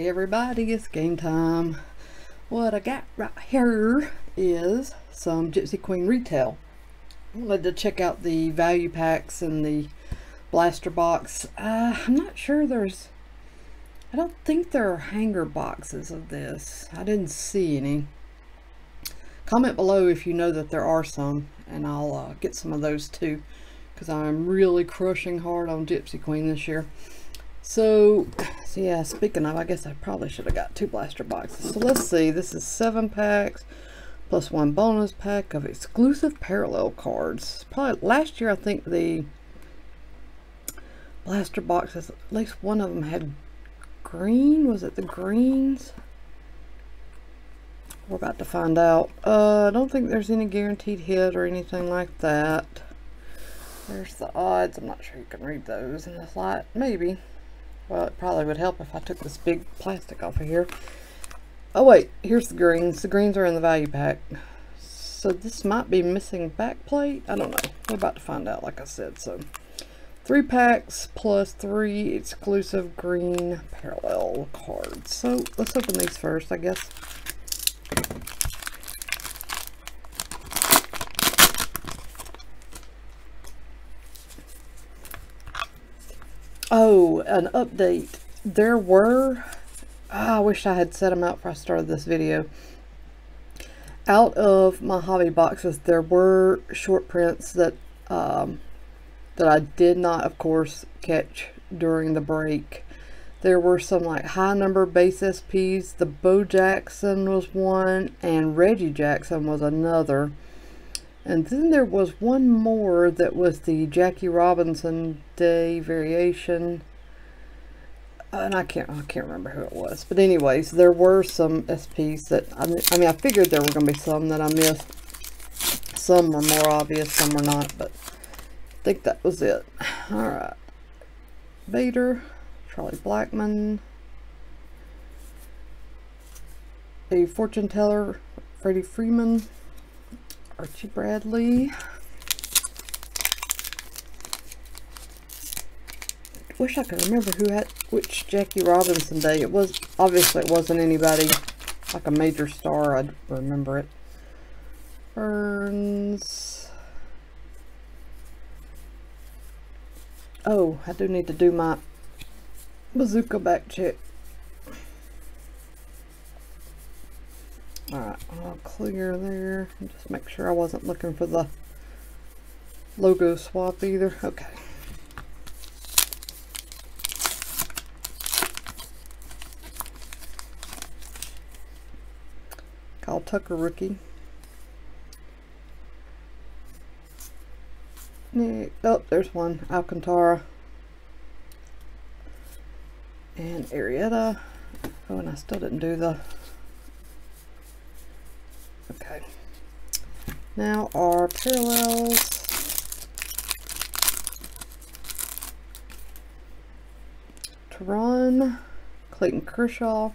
Hey everybody, it's game time. What I got right here is some Gypsy Queen retail. I wanted to check out the value packs and the blaster box. I'm not sure I don't think there are hanger boxes of this. I didn't see any. Comment below if you know that there are some, and I'll get some of those too, because I'm really crushing hard on Gypsy Queen this year. So yeah, speaking of, I guess I probably should have got 2 blaster boxes. So let's see, this is 7 packs plus 1 bonus pack of exclusive parallel cards. Probably last year I think the blaster boxes, at least one of them had green. Was it the greens? We're about to find out. I don't think there's any guaranteed hit or anything like that. There's the odds. I'm not sure you can read those in this light. Maybe. Well, it probably would help if I took this big plastic off of here. Oh wait, here's the greens. The greens are in the value pack. So this might be missing back plate. I don't know. We're about to find out, like I said. So 3 packs plus 3 exclusive green parallel cards. So let's open these first, I guess. Oh, an update. There were, I wish I had set them out before I started this video. Out of my hobby boxes, there were short prints that that I did not, of course, catch during the break. There were some like high number base SPs. The Bo Jackson was one, and Reggie Jackson was another. And then there was one more that was the Jackie Robinson Day variation, and I can't remember who it was. But anyways, there were some SPs that I mean I figured there were going to be some that I missed. Some were more obvious, some were not, but I think that was it. All right, Vader, Charlie Blackman, a fortune teller, Freddie Freeman, Archie Bradley. Wish I could remember who had which Jackie Robinson Day. It was, obviously it wasn't anybody like a major star. I remember it. Burns. Oh, I do need to do my bazooka back check. Alright, I'll clear there and just make sure I wasn't looking for the logo swap either. Okay. Kyle Tucker rookie. Nick, oh, there's one. Alcantara. And Arietta. Oh, and I still didn't do the... Okay, now our parallels. Teron, Clayton Kershaw,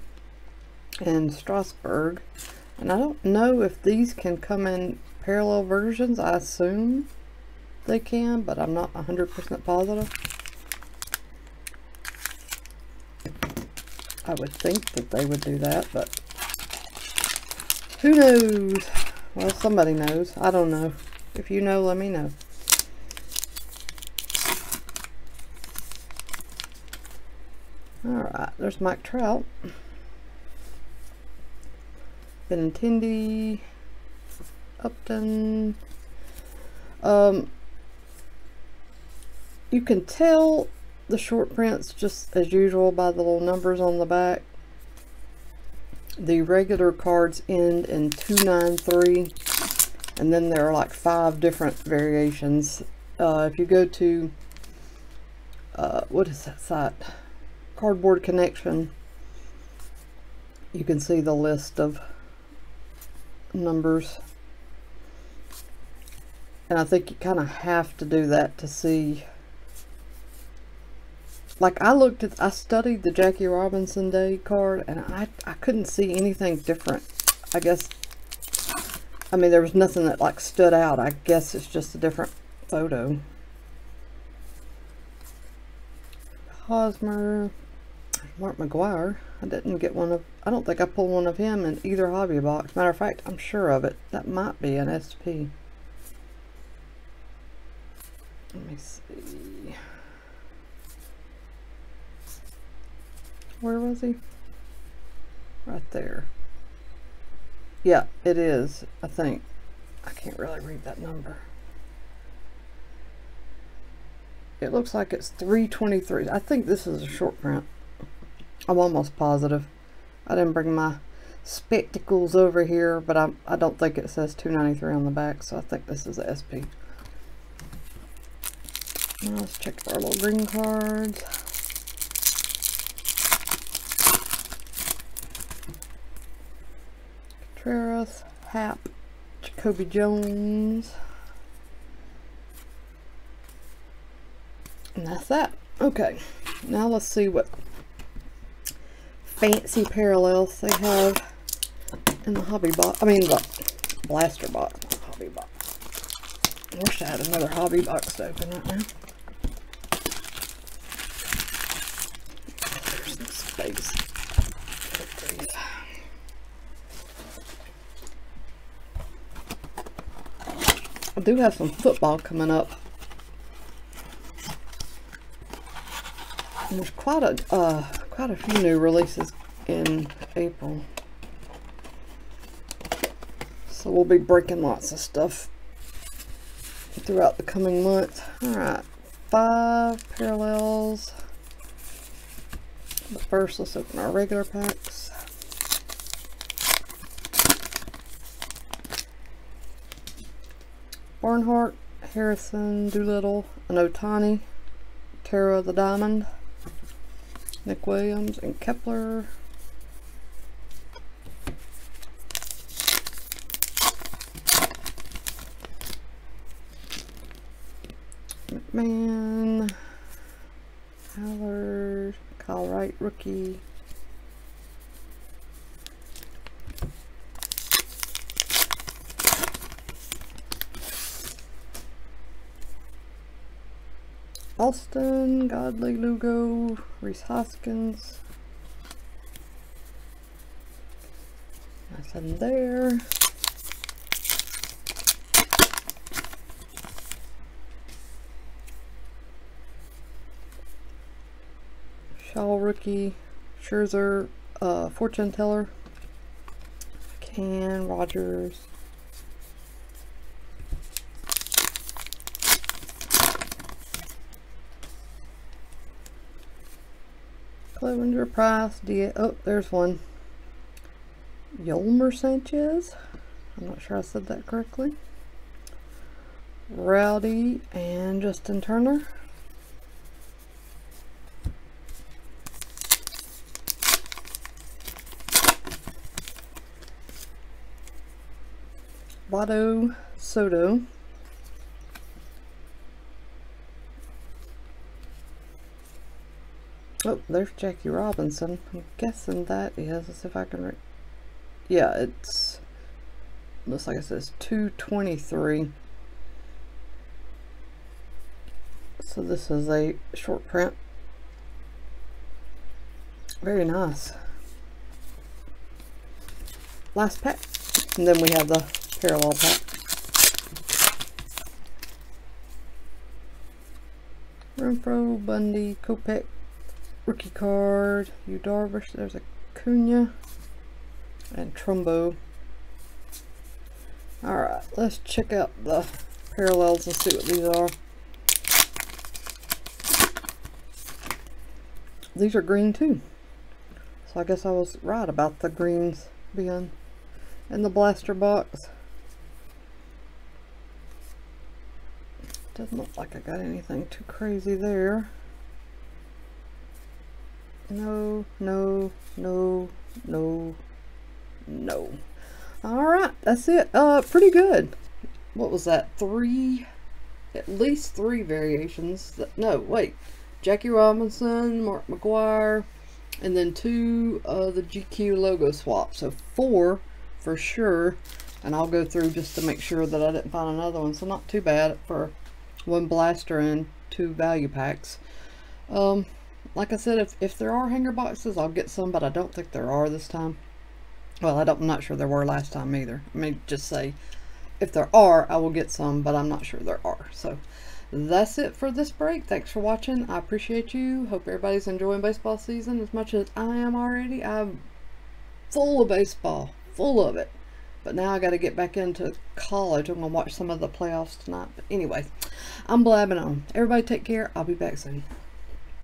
and Strasburg. And I don't know if these can come in parallel versions. I assume they can, but I'm not 100% positive. I would think that they would do that, but who knows? Well, somebody knows. I don't know. If you know, let me know. Alright, there's Mike Trout. Benintendi. Upton. You can tell the short prints just as usual by the little numbers on the back. The regular cards end in 293, and then there are like 5 different variations. If you go to what is that site? Cardboard Connection, you can see the list of numbers, and I think you kind of have to do that to see. Like I studied the Jackie Robinson Day card, and I couldn't see anything different. I guess, I mean, there was nothing that like stood out. I guess it's just a different photo. Hosmer, Mark McGuire. I didn't get one of, I don't think I pulled one of him in either hobby box. Matter of fact, I'm sure of it. That might be an SP. Let me see. Where was he? Right there. Yeah, it is, I think. I can't really read that number. It looks like it's 323. I think this is a short print. I'm almost positive. I didn't bring my spectacles over here, but I don't think it says 293 on the back, so I think this is a SP. Now let's check our little green cards. Contreras, Hap, Jacoby Jones. And that's that. Okay, now let's see what fancy parallels they have in the hobby box. I mean the blaster box, not hobby box. I wish I had another hobby box to open right now. There's some space. I do have some football coming up. And there's quite a few new releases in April, so we'll be breaking lots of stuff throughout the coming month. All right, 5 parallels. But first, let's open our regular packs. Barnhart, Harrison, Doolittle, and Otani, Tara the Diamond, Nick Williams, and Kepler. McMahon, Howard, Kyle Wright, rookie. Alston, Godley, Lugo, Reese Hoskins. Nothing there. Shaw, rookie. Scherzer, fortune teller. Can, Rogers. Clevenger, Price, oh, there's one. Yolmer Sanchez. I'm not sure I said that correctly. Rowdy and Justin Turner. Votto, Soto. Oh, there's Jackie Robinson. I'm guessing that is. Let's see if I can read. Yeah, it's looks like it says 223. So this is a short print. Very nice. Last pack. And then we have the parallel pack. Renfro, Bundy, Kopech. Rookie card, Yu Darvish, there's a Cunha, and Trumbo. Alright, let's check out the parallels and see what these are. These are green too. So I guess I was right about the greens being in the blaster box. Doesn't look like I got anything too crazy there. No, no, no, no, no. Alright, that's it. Pretty good. What was that? At least three variations. No, wait. Jackie Robinson, Mark McGuire, and then 2 of the GQ logo swap. So 4 for sure. And I'll go through just to make sure that I didn't find another one. So not too bad for 1 blaster and 2 value packs. like I said, if there are hanger boxes, I'll get some, but I don't think there are this time. Well, I'm not sure there were last time either. I mean, just say, if there are, I will get some, but I'm not sure there are. So that's it for this break. Thanks for watching. I appreciate you. Hope everybody's enjoying baseball season as much as I am already. I'm full of baseball, full of it. But now I got to get back into college. I'm going to watch some of the playoffs tonight. But anyway, I'm blabbing on. Everybody take care. I'll be back soon.